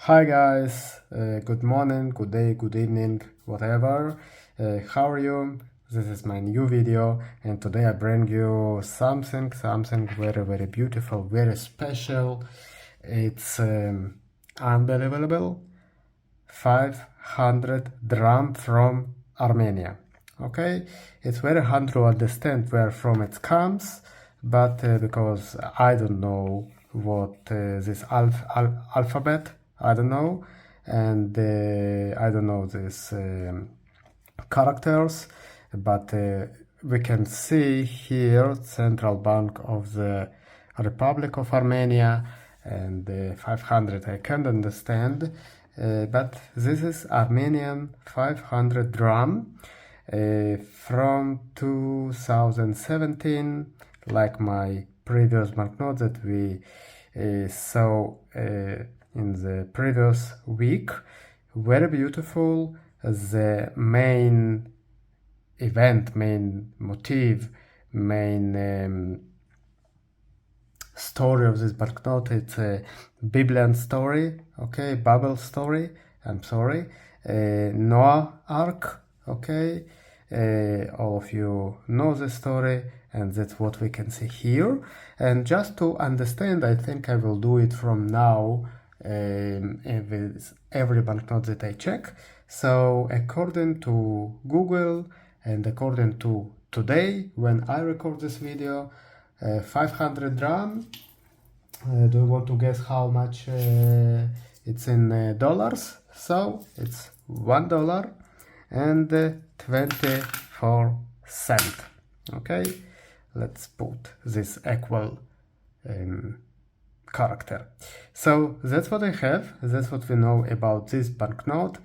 Hi guys, good morning, good day, good evening, whatever. How are you? This is my new video, and today I bring you something very beautiful, very special. It's unbelievable. 500 dram from Armenia. Okay, it's very hard to understand where from it comes, but because I don't know what this alphabet, I don't know, and I don't know these characters, but we can see here Central Bank of the Republic of Armenia, and 500 I can't understand, but this is Armenian 500 dram from 2017, like my previous banknote that we saw in the previous week. Very beautiful. The main event, main motif, main story of this banknote, it's a Biblian story, okay, Bible story, I'm sorry, Noah Ark, okay, all of you know the story, and that's what we can see here. And just to understand, I think I will do it from now with every banknote that I check. So according to Google and according to today, when I record this video, 500 dram. Do you want to guess how much it's in dollars? So it's $1 and 24 cents. Okay, let's put this equal character. So that's what I have. That's what we know about this banknote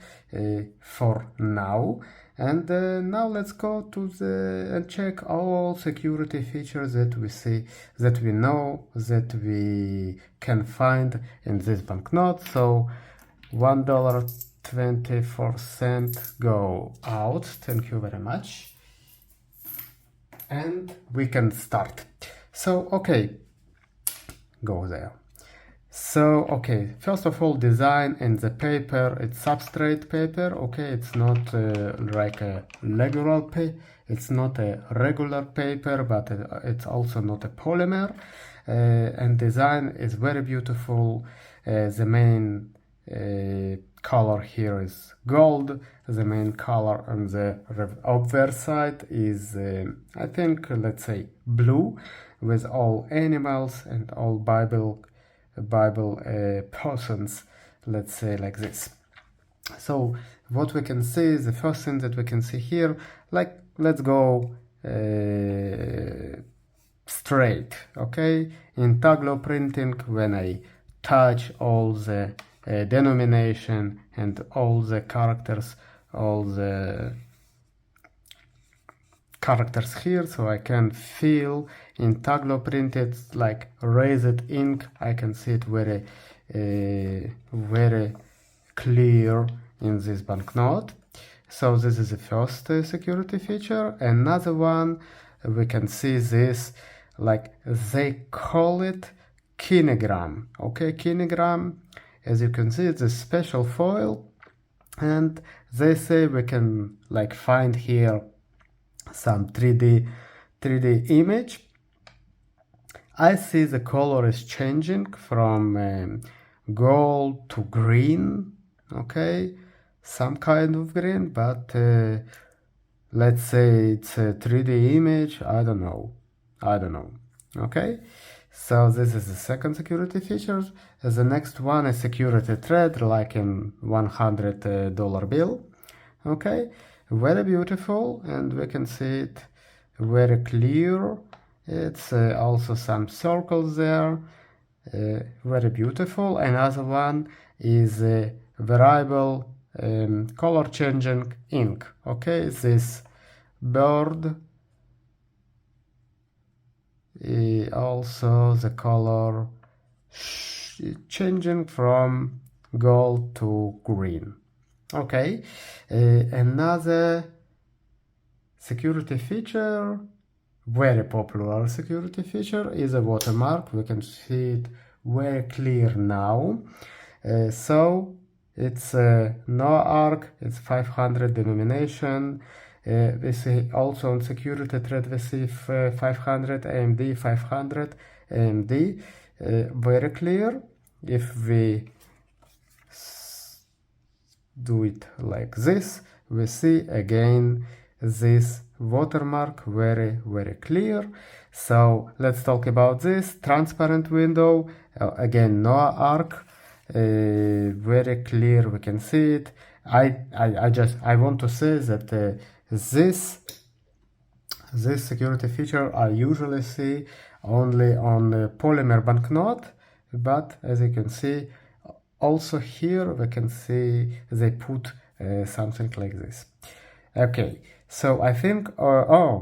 for now. And now let's go to and check all security features that we see, that we know, that we can find in this banknote. So $1.24 go out. Thank you very much. And we can start. So, okay, go there. So, okay, first of all, design in the paper, it's substrate paper, okay, it's not like a regular paper, it's not a regular paper, but it's also not a polymer, and design is very beautiful. The main color here is gold, the main color on the obverse side is, I think, let's say blue, with all animals and all Bible persons, let's say like this. So what we can see, the first thing that we can see here, like let's go straight, okay? In Taglo printing, when I touch all the denomination and all the characters, here, so I can feel in Taglo printed like raised ink. I can see it very clear in this banknote. So this is the first security feature. Another one, we can see this, like they call it kilogram, okay, kilogram. As you can see, it's a special foil, and they say we can like find here some 3D image. I see the color is changing from gold to green, okay, some kind of green, but let's say it's a 3D image. I don't know, okay. So this is the second security feature. The next one is security thread, like in $100 bill, okay. Very beautiful, and we can see it very clear. It's also some circles there, very beautiful. Another one is variable color changing ink, okay. This bird, also the color changing from gold to green. Okay, another security feature, very popular security feature, is a watermark. We can see it very clear now. So it's no arc, it's 500 denomination. We see also on security thread we see 500 AMD, 500 AMD. Very clear. If we do it like this, we see again this watermark very clear. So let's talk about this transparent window. Again, no arc, very clear, we can see it. I want to say that this security feature I usually see only on polymer banknote, but as you can see, also here we can see they put something like this. Okay, so I think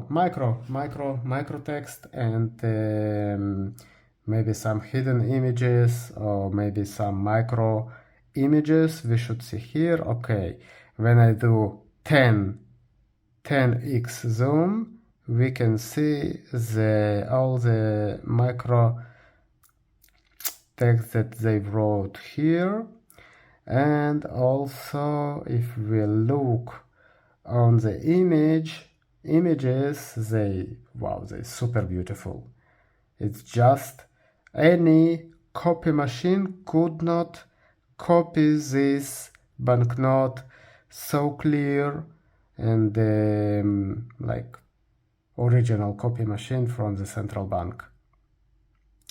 micro text and maybe some hidden images or maybe some micro images we should see here. Okay, when I do 10x zoom, we can see all the micro text that they wrote here. And also if we look on the images, they're super beautiful. It's just any copy machine could not copy this banknote so clear and like original copy machine from the central bank.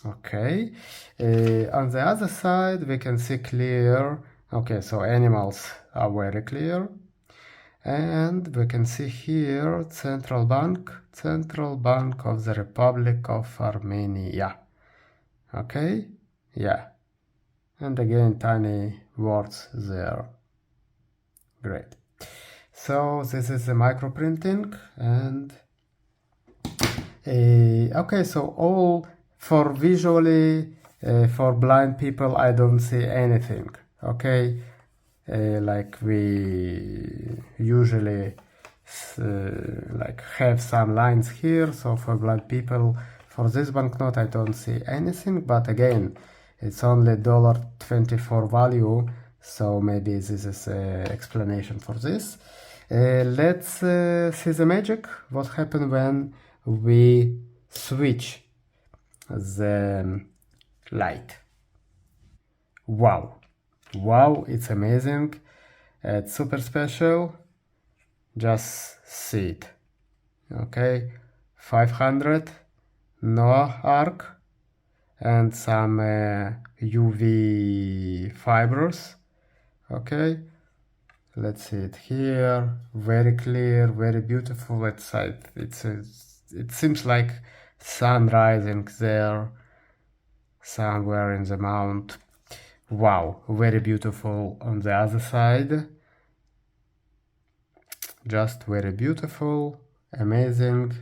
Okay, on the other side we can see clear. Okay, so animals are very clear, and we can see here central bank of the Republic of Armenia. Okay, yeah, and again tiny words there. Great. So this is the micro printing, and okay, so all for visually for blind people I don't see anything. Okay, like we usually like have some lines here, so for blind people for this banknote I don't see anything, but again it's only $24 value, so maybe this is an explanation for this. Let's see the magic, what happened when we switch the light. Wow, it's amazing, it's super special, just see it. Okay, 500, no arc, and some UV fibers. Okay, let's see it here, very clear, very beautiful. It seems like sun rising there somewhere in the mount. Wow, very beautiful on the other side, just very beautiful, amazing,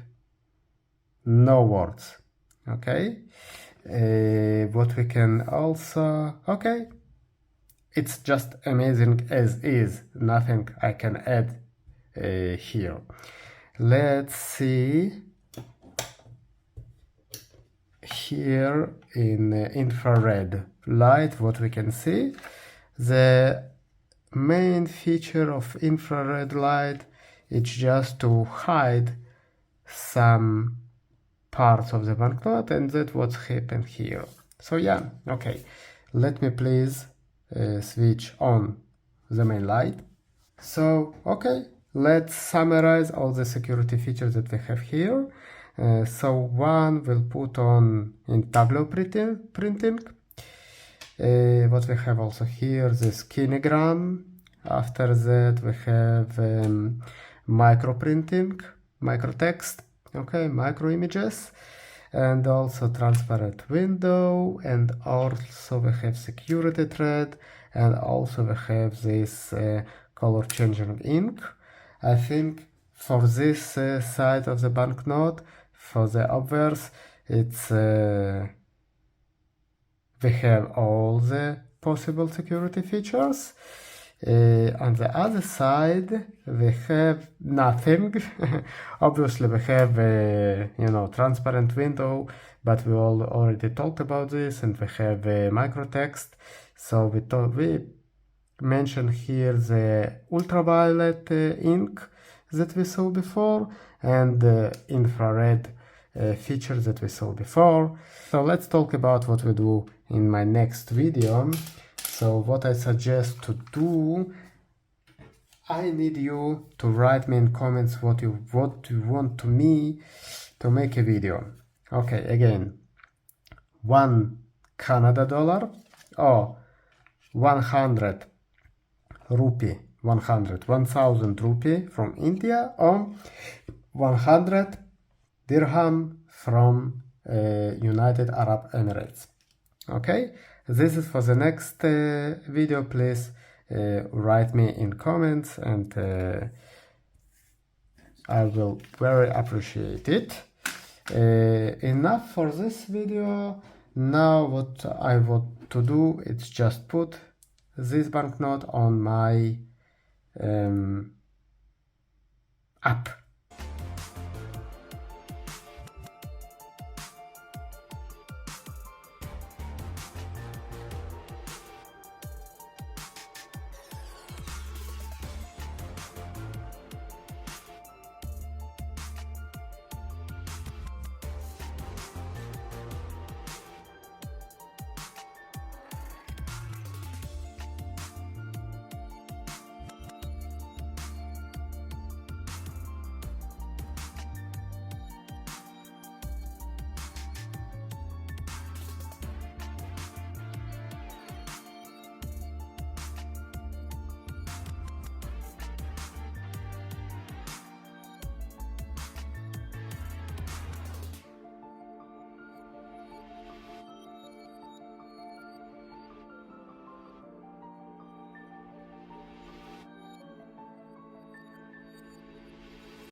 no words. Okay, what we can also, okay, it's just amazing as is, nothing I can add here. Let's see here in infrared light what we can see. The main feature of infrared light is just to hide some parts of the banknote, and that's what happened here. So yeah, okay, let me please switch on the main light. So okay, let's summarize all the security features that we have here. So one will put on in tableau printing. What we have also here, this kinegram. After that we have micro printing, micro text, okay, micro images, and also transparent window, and also we have security thread, and also we have this color changing ink. I think for this side of the banknote, for the obverse, it's we have all the possible security features. On the other side we have nothing. Obviously we have transparent window, but we already talked about this, and we have micro text. So we mention here the ultraviolet ink that we saw before and the infrared feature that we saw before. So let's talk about what we do in my next video. So what I suggest to do, I need you to write me in comments what you want to me to make a video. Okay, again, $1 Canada or 100 rupee, 1,000 rupee from India, or 100 dirham from United Arab Emirates. Okay, this is for the next video. Please write me in comments, and I will very appreciate it. Enough for this video. Now what I want to do is just put this banknote on my app.